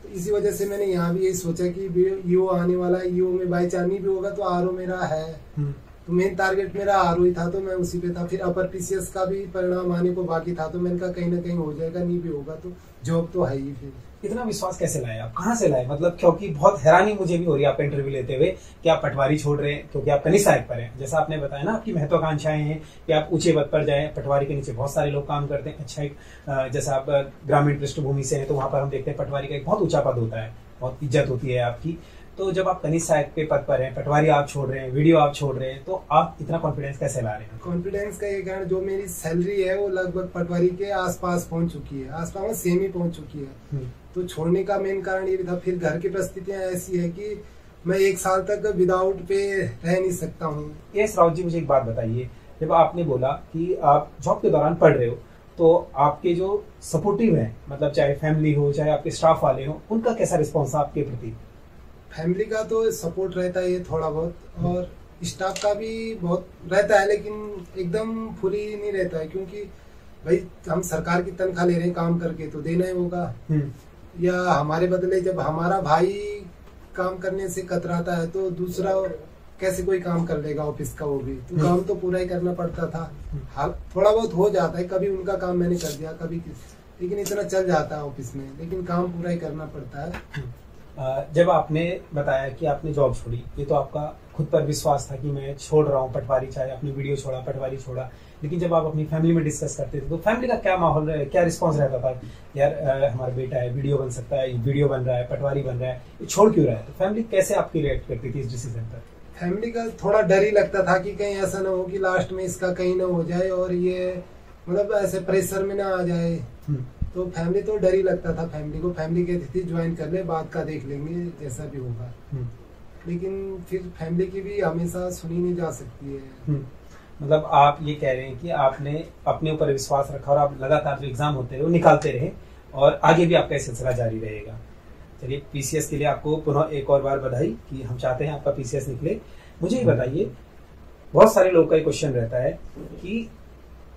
तो इसी वजह से मैंने यहाँ भी यही सोचा कि ईओ आने वाला है, ईओ में बाई चांस नहीं भी होगा तो आरओ मेरा है। तो मेन टारगेट मेरा आरओ ही था, तो मैं उसी पे था। फिर अपर पीसीएस का भी परिणाम आने को बाकी था, तो मैंने कहा कहीं ना कहीं हो जाएगा, नहीं भी होगा तो जॉब तो है ही। फिर इतना विश्वास कैसे लाए आप, कहाँ से लाए? मतलब क्योंकि बहुत हैरानी मुझे भी हो रही है आपका इंटरव्यू लेते हुए कि आप पटवारी छोड़ रहे हैं क्योंकि आप कनिष्ठ सहायक पर हैं। जैसा आपने बताया ना, आपकी महत्वाकांक्षाएं हैं कि आप ऊंचे पद पर जाएं। पटवारी के नीचे बहुत सारे लोग काम करते हैं। अच्छा, एक जैसा आप ग्रामीण पृष्ठभूमि से हैं तो वहां पर हम देखते हैं पटवारी का एक बहुत ऊंचा पद होता है, बहुत इज्जत होती है आपकी। तो जब आप कनिष्ठ सहायक के पद पर हैं, पटवारी आप छोड़ रहे हैं, वीडियो आप छोड़ रहे हैं, तो आप इतना कॉन्फिडेंस कैसे ला रहे हैं? कॉन्फिडेंस का ये कारण, जो मेरी सैलरी है वो लगभग पटवारी के आसपास पहुंच चुकी है, आसपास सेम ही पहुंच चुकी है। तो छोड़ने का मेन कारण ये भी था। फिर घर की परिस्थितियां ऐसी है कि मैं 1 साल तक विदाउट पे रह नहीं सकता हूँ। यस राउत जी, मुझे एक बात बताइए, जब आपने बोला कि आप जॉब के दौरान पढ़ रहे हो तो आपके जो सपोर्टिव है, मतलब चाहे फैमिली हो चाहे आपके स्टाफ वाले हो, उनका कैसा रिस्पॉन्स आपके प्रति? फैमिली का तो सपोर्ट रहता है थोड़ा बहुत, और स्टाफ का भी बहुत रहता है, लेकिन एकदम फुली नहीं रहता है, क्योंकि भाई हम सरकार की तनख्वाह ले रहे हैं काम करके, तो देना ही होगा। या हमारे बदले जब हमारा भाई काम करने से कतराता है तो दूसरा कैसे कोई काम कर लेगा ऑफिस का, वो भी तो काम तो पूरा ही करना पड़ता था। हाँ, थोड़ा बहुत हो जाता है, कभी उनका काम मैंने कर दिया, कभी लेकिन इतना चल जाता है ऑफिस में, लेकिन काम पूरा ही करना पड़ता है। जब आपने बताया कि आपने जॉब छोड़ी, ये तो आपका खुद पर विश्वास था कि मैं छोड़ रहा हूँ पटवारी, चाहे अपनी वीडियो छोड़ा, पटवारी छोड़ा, लेकिन जब आप अपनी फैमिली में डिस्कस करते थे तो फैमिली का क्या माहौल रहा, क्या रिस्पांस रहता था? यार हमारा बेटा है, वीडियो बन सकता है, वीडियो बन रहा है, पटवारी बन रहा है, ये छोड़ क्यों रहा है? तो फैमिली कैसे आपकी रिएक्ट करती थी इस डिसीजन पर? फैमिली का थोड़ा डर ही लगता था कि कहीं ऐसा ना हो कि लास्ट में इसका कहीं ना हो जाए और ये मतलब ऐसे प्रेशर में ना आ जाए। तो फैमिली तो डर ही लगता था फैमिली को। फैमिली कहती थी ज्वाइन कर ले, बात का देख लेंगे जैसा भी होगा। लेकिन फिर फैमिली की भी हमेशा सुनी नहीं जा सकती है। मतलब आप ये कह रहे हैं कि आपने अपने ऊपर विश्वास रखा और आप लगातार जो एग्जाम होते रहे वो निकालते रहे और आगे भी आपका सिलसिला जारी रहेगा। चलिए, पीसीएस के लिए आपको पुनः एक और बार बधाई कि हम चाहते हैं आपका पीसीएस निकले। मुझे ये बताइए, बहुत सारे लोगों का ये क्वेश्चन रहता है कि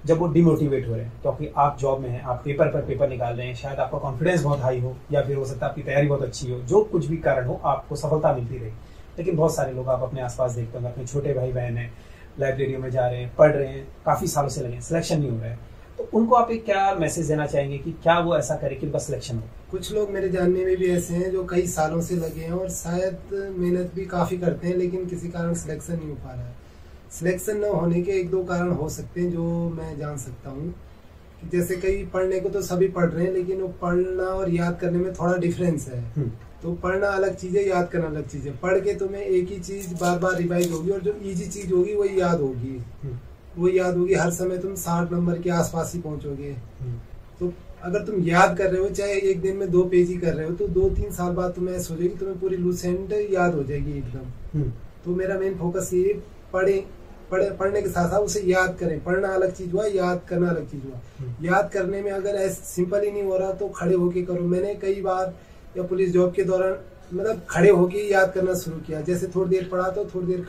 जब वो डिमोटिवेट हो रहे हैं क्योंकि आप जॉब में हैं, आप पेपर पर पेपर निकाल रहे हैं, शायद आपका कॉन्फिडेंस बहुत हाई हो या फिर हो सकता है आपकी तैयारी बहुत अच्छी हो, जो कुछ भी कारण हो आपको सफलता मिलती रहे, लेकिन बहुत सारे लोग आप अपने आसपास देखते होंगे, अपने छोटे भाई बहन हैं, लाइब्रेरी में जा रहे हैं, पढ़ रहे हैं, काफी सालों से लगे, सिलेक्शन नहीं हो रहा है, तो उनको आप एक क्या मैसेज देना चाहेंगे कि क्या वो ऐसा करे कि उनका सिलेक्शन हो? कुछ लोग मेरे जानने में भी ऐसे हैं जो कई सालों से लगे हैं और शायद मेहनत भी काफी करते हैं, लेकिन किसी कारण सिलेक्शन नहीं हो पा रहा है। सिलेक्शन न होने के 1-2 कारण हो सकते हैं जो मैं जान सकता हूँ। जैसे कई पढ़ने को तो सभी पढ़ रहे हैं, लेकिन वो पढ़ना और याद करने में थोड़ा डिफरेंस है। तो पढ़ना अलग चीज है, याद करना अलग चीज है। पढ़ के तुम्हें एक ही चीज बार बार रिवाइज होगी और जो इजी चीज होगी वही याद होगी, वो याद होगी। हर समय तुम 60 नंबर के आसपास ही पहुंचोगे। तो अगर तुम याद कर रहे हो, चाहे एक दिन में 2 पेज ही कर रहे हो, तो 2-3 साल बाद तुम्हें ऐसा हो जाएगी, तुम्हें पूरी लूसेंट याद हो जाएगी एकदम। तो मेरा मेन फोकस ये पढ़ने के साथ साथ उसे याद करें। पढ़ना अलग चीज हुआ, याद करना अलग चीज हुआ। याद करने में अगर ऐसे सिंपल ही नहीं हो रहा तो खड़े होके करो। मैंने कई बार या पुलिस जॉब के दौरान मतलब खड़े होके याद करना शुरू किया। जैसे थोड़ी देर पढ़ा तो थोड़ी देर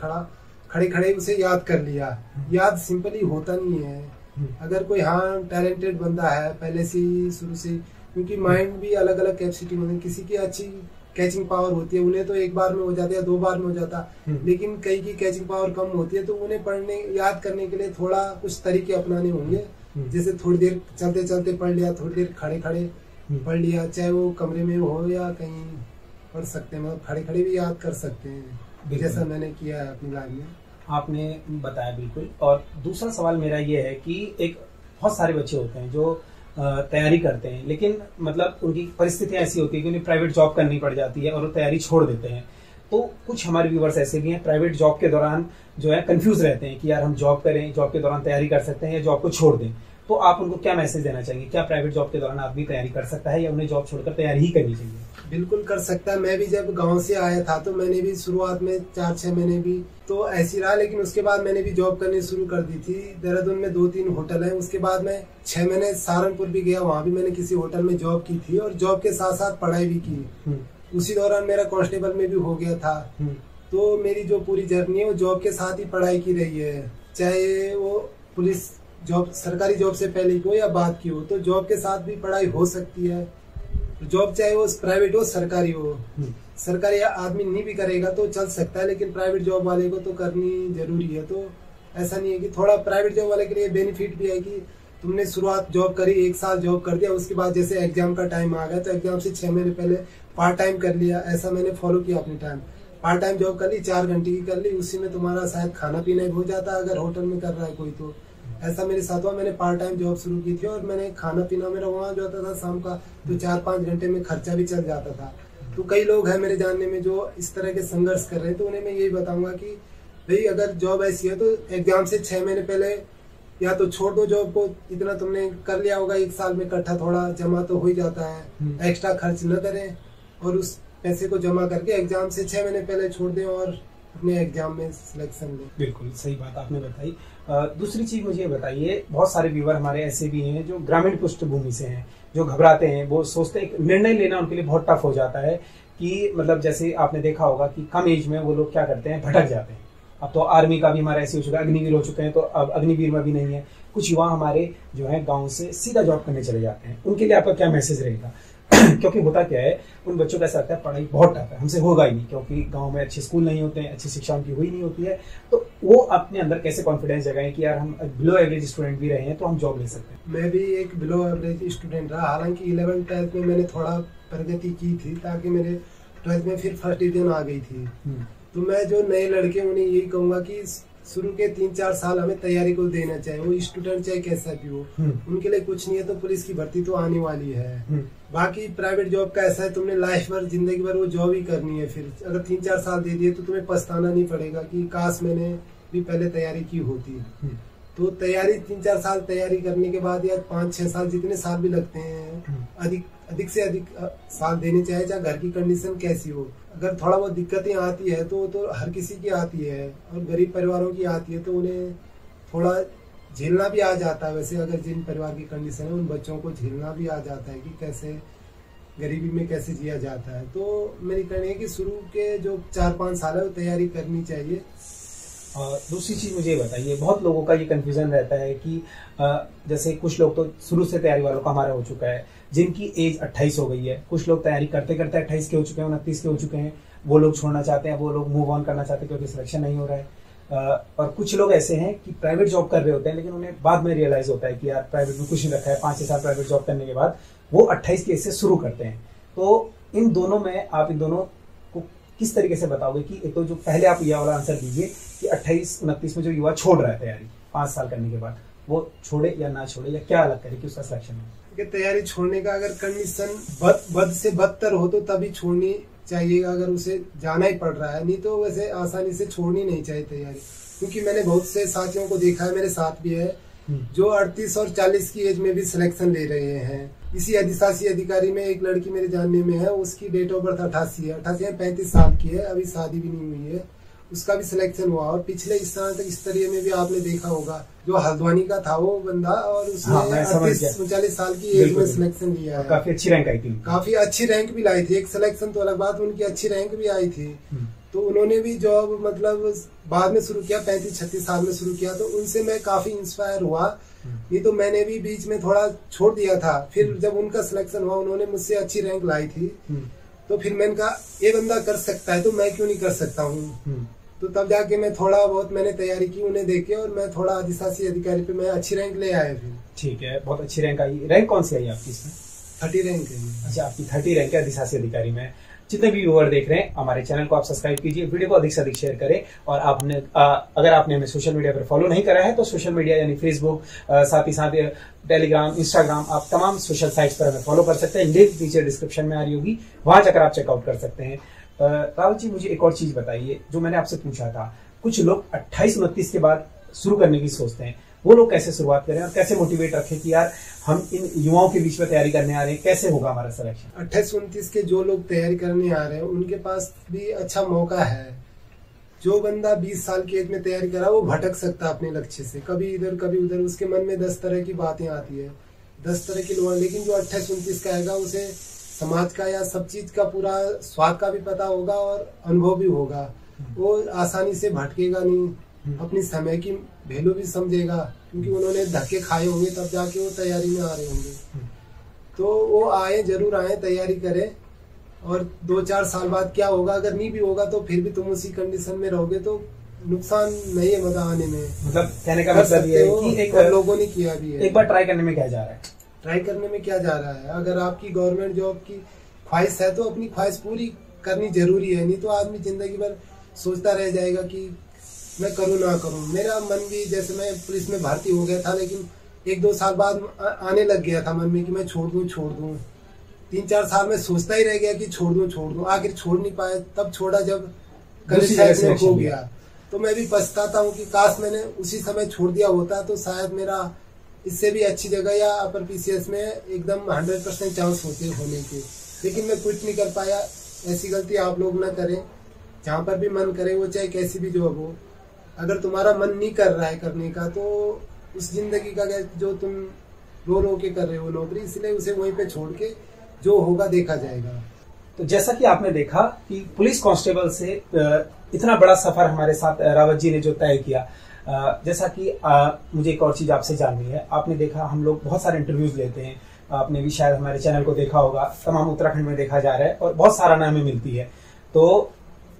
खड़े खड़े उसे याद कर लिया। याद सिंपली होता नहीं है। अगर कोई टैलेंटेड बंदा है पहले से ही शुरू से, क्योंकि माइंड भी अलग अलग कैपेसिटी होती है। किसी की अच्छी कैचिंग पावर होती है, उन्हें तो 1 बार में हो जाता है या 2 बार में हो जाता, लेकिन कई की कैचिंग पावर कम होती है, तो उन्हें याद करने के लिए थोड़ा कुछ तरीके अपनाने होंगे। जैसे थोड़ी देर चलते चलते पढ़ लिया, थोड़ी देर खड़े खड़े पढ़ लिया, चाहे वो कमरे में हो या कहीं पढ़ सकते हैं, मतलब खड़े खड़े भी याद कर सकते हैं, जैसा मैंने किया है अपनी लाइफ में। आपने बताया बिल्कुल। और दूसरा सवाल मेरा ये है कि एक बहुत सारे बच्चे होते हैं जो तैयारी करते हैं, लेकिन मतलब उनकी परिस्थितियां ऐसी होती है कि उन्हें प्राइवेट जॉब करनी पड़ जाती है और वो तैयारी छोड़ देते हैं। तो कुछ हमारे व्यूवर्स ऐसे भी हैं प्राइवेट जॉब के दौरान जो है कंफ्यूज रहते हैं कि यार हम जॉब करें, जॉब के दौरान तैयारी कर सकते हैं या जॉब को छोड़ दें। तो आप उनको क्या मैसेज देना चाहेंगे? क्या प्राइवेट जॉब के दौरान आदमी तैयारी कर सकता है या उन्हें जॉब छोड़कर तैयारी ही करनी चाहिए? बिल्कुल कर सकता है। मैं भी जब गांव से आया था तो मैंने भी शुरुआत में 4-6 महीने भी तो ऐसी रहा, लेकिन उसके बाद मैंने भी जॉब करनी शुरू कर दी थी। देहरादून में 2-3 होटल हैं। उसके बाद मैं 6 महीने सहारनपुर भी गया, वहाँ भी मैंने किसी होटल में जॉब की थी और जॉब के साथ साथ पढ़ाई भी की। उसी दौरान मेरा कांस्टेबल में भी हो गया था। तो मेरी जो पूरी जर्नी है वो जॉब के साथ ही पढ़ाई की रही है, चाहे वो पुलिस जॉब सरकारी जॉब से पहले की हो या बाद की हो, तो जॉब के साथ भी पढ़ाई हो सकती है। जॉब चाहे वो प्राइवेट हो सरकारी हो, सरकारी आदमी नहीं भी करेगा तो चल सकता है, लेकिन प्राइवेट जॉब वाले को तो करनी जरूरी है। तो ऐसा नहीं है कि थोड़ा प्राइवेट जॉब वाले के लिए बेनिफिट भी है कि तुमने शुरुआत जॉब करी, 1 साल जॉब कर दिया, उसके बाद जैसे एग्जाम का टाइम आ गया तो एग्जाम से 6 महीने पहले पार्ट टाइम कर लिया। ऐसा मैंने फॉलो किया अपने टाइम, पार्ट टाइम जॉब कर ली, 4 घंटे की कर ली, उसी में तुम्हारा शायद खाना पीना भी हो जाता है अगर होटल में कर रहा है कोई। तो ऐसा मेरे साथ हुआ, मैंने पार्ट टाइम जॉब शुरू की थी और मैंने खाना पीना मेरा वहाँ जो आता था शाम का, तो 4-5 घंटे में खर्चा भी चल जाता था। तो कई लोग हैं मेरे जानने में जो इस तरह के संघर्ष कर रहे हैं, तो उन्हें मैं यही बताऊंगा कि भाई अगर जॉब ऐसी है तो एग्जाम से 6 महीने पहले या तो छोड़ दो जॉब को, इतना तुमने कर लिया होगा 1 साल में इकट्ठा, थोड़ा जमा तो हो ही जाता है, एक्स्ट्रा खर्च न करें और उस पैसे को जमा करके एग्जाम से 6 महीने पहले छोड़ दें और अपने एग्जाम में सिलेक्शन लें। बिल्कुल सही बात आपने बताई। दूसरी चीज मुझे ये बताइए, बहुत सारे व्यूअर हमारे ऐसे भी हैं जो ग्रामीण पृष्ठभूमि से हैं, जो घबराते हैं, वो सोचते हैं निर्णय लेना उनके लिए बहुत टफ हो जाता है कि मतलब जैसे आपने देखा होगा कि कम एज में वो लोग क्या करते हैं, भटक जाते हैं। अब तो आर्मी का भी हमारा ऐसे हो चुका है, अग्निवीर हो चुके हैं, तो अब अग्निवीर में भी नहीं है। कुछ युवा हमारे जो है गांव से सीधा जॉब करने चले जाते हैं, उनके लिए आपका क्या मैसेज रहेगा? क्योंकि होता क्या है, उन बच्चों का ऐसा लगता है पढ़ाई बहुत टफ है, हमसे होगा ही नहीं, क्योंकि गांव में अच्छे स्कूल नहीं होते हैं, अच्छी शिक्षा उनकी हुई नहीं होती है। तो वो अपने अंदर कैसे कॉन्फिडेंस जगाएं कि यार हम बिलो एवरेज स्टूडेंट भी रहे हैं तो हम जॉब ले सकते हैं? मैं भी एक बिलो एवरेज स्टूडेंट रहा, हालांकि 11th-12th में मैंने थोड़ा प्रगति की थी, ताकि मेरे 12th में फिर फर्स्ट डिवीजन आ गई थी। तो मैं जो नए लड़के उन्हें यही कहूंगा कि शुरू के 3-4 साल हमें तैयारी को देना चाहिए, वो स्टूडेंट चाहे कैसा भी हो, उनके लिए कुछ नहीं है तो पुलिस की भर्ती तो आने वाली है। बाकी प्राइवेट जॉब का ऐसा है, तुमने लाइफ भर जिंदगी भर वो जॉब ही करनी है। फिर अगर 3-4 साल दे दिए तो तुम्हें पछताना नहीं पड़ेगा कि काश मैंने भी पहले तैयारी की होती। तो तैयारी 3-4 साल तैयारी करने के बाद या 5-6 साल, जितने साल भी लगते हैं, अधिक से अधिक साल देने चाहिए, चाहे घर की कंडीशन कैसी हो। अगर थोड़ा बहुत दिक्कतें आती है तो हर किसी की आती है, और गरीब परिवारों की आती है, तो उन्हें थोड़ा झेलना भी आ जाता है। वैसे अगर जिन परिवार की कंडीशन है उन बच्चों को झेलना भी आ जाता है कि कैसे गरीबी में कैसे जिया जाता है। तो मेरी कहनी है कि शुरू के जो 4-5 साल है वो तैयारी करनी चाहिए। और दूसरी चीज मुझे ये बताइए, बहुत लोगों का ये कंफ्यूजन रहता है कि जैसे कुछ लोग तो शुरू से तैयारी वालों का हमारा हो चुका है, जिनकी एज 28 हो गई है, कुछ लोग तैयारी करते करते 28 के हो चुके हैं, 29 के हो चुके हैं, वो लोग छोड़ना चाहते हैं, वो लोग मूव ऑन करना चाहते हैं क्योंकि सिलेक्शन नहीं हो रहा है। और कुछ लोग ऐसे हैं कि प्राइवेट जॉब कर रहे होते हैं, लेकिन उन्हें बाद में रियलाइज होता है कि यार प्राइवेट में कुछ नहीं रखा है, 5-6 साल प्राइवेट जॉब करने के बाद वो 28 की एज से शुरू करते हैं। तो इन दोनों में आप इन दोनों को किस तरीके से बताओगे कि एक तो जो पहले आप ये वाला आंसर दीजिए कि 28-29 में जो युवा छोड़ रहा है तैयारी 5 साल करने के बाद, वो छोड़े या ना छोड़े, या क्या अलग करे कि उसका सिलेक्शन हो? तैयारी छोड़ने का अगर कंडीशन बद से बदतर हो तो तभी छोड़नी चाहिए, अगर उसे जाना ही पड़ रहा है, नहीं तो वैसे आसानी से छोड़नी नहीं चाहिए तैयारी। क्योंकि मैंने बहुत से साथियों को देखा है, मेरे साथ भी है, जो 38 और 40 की एज में भी सिलेक्शन ले रहे हैं। इसी अधिशासी अधिकारी में एक लड़की मेरे जानने में है, उसकी डेट ऑफ बर्थ 88 है, 35 साल की है, अभी शादी भी नहीं हुई है, उसका भी सिलेक्शन हुआ। और पिछले इस साल तक स्तरीय में भी आपने देखा होगा, जो हल्द्वानी का था वो बंदा, और उसने 38-39 साल की एज में सिलेक्शन लिया है। काफी अच्छी रैंक आई थी, काफी अच्छी रैंक भी लाई थी। एक सिलेक्शन तो अलग बात, उनकी अच्छी रैंक भी आई थी। तो उन्होंने भी जॉब मतलब बाद में शुरू किया, 35-36 साल में शुरू किया, तो उनसे मैं काफी इंस्पायर हुआ। नहीं तो मैंने भी बीच में थोड़ा छोड़ दिया था, फिर जब उनका सिलेक्शन हुआ, उन्होंने मुझसे अच्छी रैंक लाई थी, तो फिर मैंने कहा ये बंदा कर सकता है तो मैं क्यों नहीं कर सकता हूँ। तो तब जाके मैं थोड़ा बहुत मैंने तैयारी की उन्हें देख के, और मैं थोड़ा अधिशासी अधिकारी पे मैं अच्छी रैंक ले आया। फिर ठीक है, बहुत अच्छी रैंक आई। रैंक कौन सी आई आपकी इसमें? 30 रैंक है। अच्छा, आपकी 30 रैंक है अधिशासी अधिकारी में। जितने भी व्यूअर देख रहे हैं, हमारे चैनल को आप सब्सक्राइब कीजिए, वीडियो को अधिक से अधिक शेयर करें, और आपने अगर आपने हमें सोशल मीडिया पर फॉलो नहीं करा है तो सोशल मीडिया यानी फेसबुक, साथ ही साथ टेलीग्राम, इंस्टाग्राम, आप तमाम सोशल साइट्स पर हमें फॉलो कर सकते हैं। लिंक नीचे डिस्क्रिप्शन में आ रही होगी, वहां जाकर आप चेकआउट कर सकते हैं। राहुल जी, मुझे एक और चीज बताइए, जो मैंने आपसे पूछा था, कुछ लोग 28-29 के बाद शुरू करने की सोचते हैं, वो लोग कैसे शुरुआत करें और कैसे मोटिवेट रखें कि यार हम इन युवाओं के बीच में तैयारी करने आ रहे हैं, कैसे होगा हमारा सिलेक्शन? 28-29 के जो लोग तैयारी करने आ रहे हैं उनके पास भी अच्छा मौका है। जो बंदा 20 साल की एज में तैयारी करा, वो भटक सकता है अपने लक्ष्य से, कभी इधर कभी उधर, उसके मन में 10 तरह की बातें आती है, 10 तरह के लोग। लेकिन जो 28-29 का आएगा, उसे समाज का या सब चीज का पूरा स्वाद का भी पता होगा और अनुभव भी होगा, वो आसानी से भटकेगा नहीं, अपनी समय की वैल्यू भी समझेगा, क्योंकि उन्होंने धक्के खाए होंगे तब जाके वो तैयारी में आ रहे होंगे। तो वो आए, जरूर आए, तैयारी करें। और 2-4 साल बाद क्या होगा, अगर नहीं भी होगा तो फिर भी तुम उसी कंडीशन में रहोगे तो नुकसान नहीं है मजा आने में। मतलब कहने का मतलब ये है कि एक लोगों ने किया भी है। एक बार ट्राई करने में क्या जा रहा है, ट्राई करने में क्या जा रहा है। अगर आपकी गवर्नमेंट जॉब की ख्वाहिश है तो अपनी ख्वाहिश पूरी करनी जरूरी है, नहीं तो आदमी जिंदगी भर सोचता रह जाएगा कि मैं करूँ ना करूँ। मेरा मन भी, जैसे मैं पुलिस में भर्ती हो गया था, लेकिन 1-2 साल बाद आने लग गया था मन में कि मैं छोड़ दूं। 3-4 साल में सोचता ही रह गया कि छोड़ दूं। आखिर छोड़ नहीं पाया, तब छोड़ा जब कलेक्शन हो गया। तो मैं भी पछताता हूँ कि काश मैंने उसी समय छोड़ दिया होता तो शायद मेरा इससे भी अच्छी जगह या अपर पीसीएस में एकदम 100% चांस होते होने के, लेकिन मैं कुछ नहीं कर पाया। ऐसी गलती आप लोग ना करें। जहाँ पर भी मन करे, वो चाहे कैसी भी जॉब हो, अगर तुम्हारा मन नहीं कर रहा है करने का तो उस जिंदगी का जो तुम रो के कर रहे हो नौकरी, इसलिए उसे वहीं पे छोड़ के जो होगा देखा जाएगा। तो जैसा कि आपने देखा कि पुलिस कांस्टेबल से इतना बड़ा सफर हमारे साथ रावत जी ने जो तय किया, जैसा कि मुझे एक और चीज आपसे जाननी है। आपने देखा हम लोग बहुत सारे इंटरव्यूज लेते हैं, आपने भी शायद हमारे चैनल को देखा होगा, तमाम उत्तराखंड में देखा जा रहा है और बहुत सराहना हमें मिलती है। तो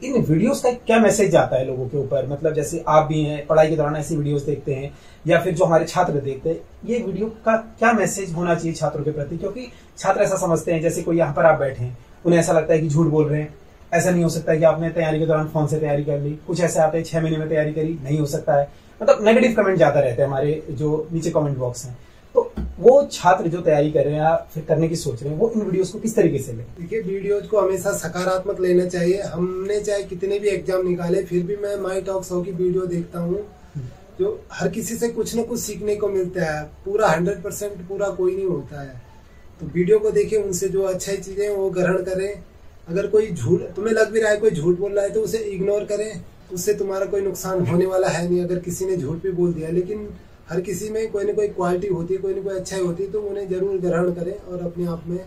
इन वीडियोस का क्या मैसेज जाता है लोगों के ऊपर, मतलब जैसे आप भी हैं, पढ़ाई के दौरान ऐसी वीडियोस देखते हैं या फिर जो हमारे छात्र देखते हैं, ये वीडियो का क्या मैसेज होना चाहिए छात्रों के प्रति? क्योंकि छात्र ऐसा समझते हैं, जैसे कोई यहाँ पर आप बैठे हैं, उन्हें ऐसा लगता है कि झूठ बोल रहे हैं। ऐसा नहीं हो सकता है कि आपने तैयारी के दौरान फोन से तैयारी कर ली, कुछ ऐसे आते हैं 6 महीने में तैयारी करी, नहीं हो सकता है। मतलब नेगेटिव कमेंट जाता रहता है हमारे जो नीचे कमेंट बॉक्स हैं। तो वो छात्र जो तैयारी कर रहे हैं या फिर करने की सोच रहे हैं, वो इन वीडियोस को किस तरीके से लें? देखिए, वीडियोज को हमेशा सकारात्मक लेना चाहिए। हमने चाहे कितने भी एग्जाम निकाले, फिर भी मैं माई टॉक शो की वीडियो देखता हूँ, जो हर किसी से कुछ न कुछ सीखने को मिलता है। पूरा 100% पूरा कोई नहीं होता है। तो वीडियो को देखें, उनसे जो अच्छी चीजें वो ग्रहण करें। अगर कोई झूठ तुम्हें लग भी रहा है, कोई झूठ बोल रहा है, तो उसे इग्नोर करें, उससे तुम्हारा कोई नुकसान होने वाला है नहीं। अगर किसी ने झूठ भी बोल दिया, लेकिन हर किसी में कोई ना कोई क्वालिटी होती है, कोई ना कोई अच्छाई होती है, तो उन्हें जरूर ग्रहण करें और अपने आप में।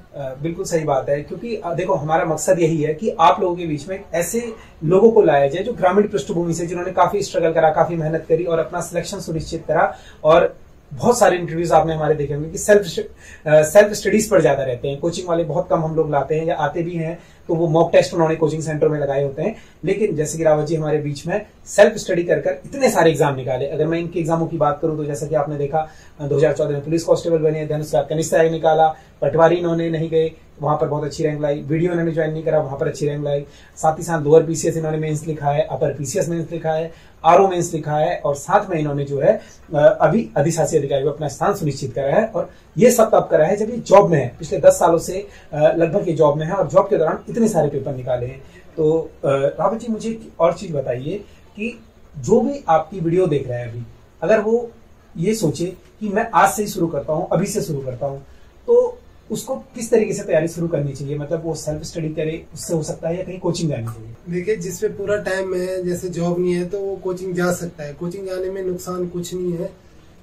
बिल्कुल सही बात है, क्योंकि देखो हमारा मकसद यही है कि आप लोगों के बीच में ऐसे लोगों को लाया जाए जो ग्रामीण पृष्ठभूमि से, जिन्होंने काफी स्ट्रगल करा, काफी मेहनत करी और अपना सिलेक्शन सुनिश्चित करा। और बहुत सारे इंटरव्यूज आपने हमारे देखे होंगे कि सेल्फ स्टडीज पर ज्यादा रहते हैं। कोचिंग वाले बहुत कम हम लोग लाते हैं, या आते भी हैं तो वो मॉक टेस्ट उन्होंने कोचिंग सेंटर में लगाए होते हैं। लेकिन जैसे कि रावत जी हमारे बीच में सेल्फ स्टडी कर इतने सारे एग्जाम निकाले। अगर मैं इनके एग्जामों की बात करूं तो जैसा कि आपने देखा 2014 में पुलिस कांस्टेबल बने, देन उसके बाद कनिष्ठ सहायक निकाला, पटवारी इन्होंने नहीं गए, वहां पर बहुत अच्छी रैंक लाई, वीडियो इन्होंने ज्वाइन नहीं करा, वहां पर अच्छी रैंक लाई। साथ ही साथ लोअर पीसीएस इन्होंने मेंस लिखा है, अपर पीसीएस मेंस लिखा है, आरओ मेंस लिखा है, और साथ में इन्होंने जो है अभी अधिशासी अधिकारी को अपना स्थान सुनिश्चित करा है। और ये सब तब करा है जब ये जॉब में है, पिछले 10 सालों से लगभग ये जॉब में है और जॉब के दौरान इतने सारे पेपर निकाले हैं। तो रावत जी, मुझे और चीज बताइए कि जो भी आपकी वीडियो देख रहा है अभी, अगर वो ये सोचे कि मैं आज से ही शुरू करता हूँ, अभी से शुरू करता हूँ, तो उसको किस तरीके से तैयारी शुरू करनी चाहिए? मतलब वो सेल्फ स्टडी करे, उससे हो सकता है, या कहीं कोचिंग जानी चाहिए? देखिए, जिसपे पूरा टाइम है, जैसे जॉब नहीं है, तो वो कोचिंग जा सकता है। कोचिंग जाने में नुकसान कुछ नहीं है,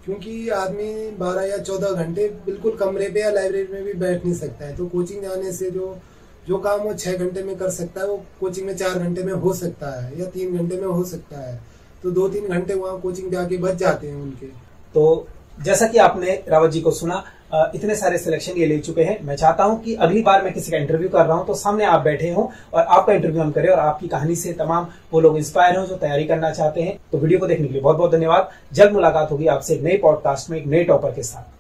क्योंकि आदमी 12 या 14 घंटे बिल्कुल कमरे पे या लाइब्रेरी में भी बैठ नहीं सकता है। तो कोचिंग जाने से जो काम वो 6 घंटे में कर सकता है, वो कोचिंग में 4 घंटे में हो सकता है, या 3 घंटे में हो सकता है। तो 2-3 घंटे वहाँ कोचिंग जाके बच जाते हैं उनके। तो जैसा कि आपने रावत जी को सुना, इतने सारे सिलेक्शन ये ले चुके हैं। मैं चाहता हूं कि अगली बार मैं किसी का इंटरव्यू कर रहा हूं तो सामने आप बैठे हो और आपका इंटरव्यू हम करें और आपकी कहानी से तमाम वो लोग इंस्पायर हो जो तैयारी करना चाहते हैं। तो वीडियो को देखने के लिए बहुत बहुत धन्यवाद। जल्द मुलाकात होगी आपसे एक नई पॉडकास्ट में एक नए टॉपर के साथ।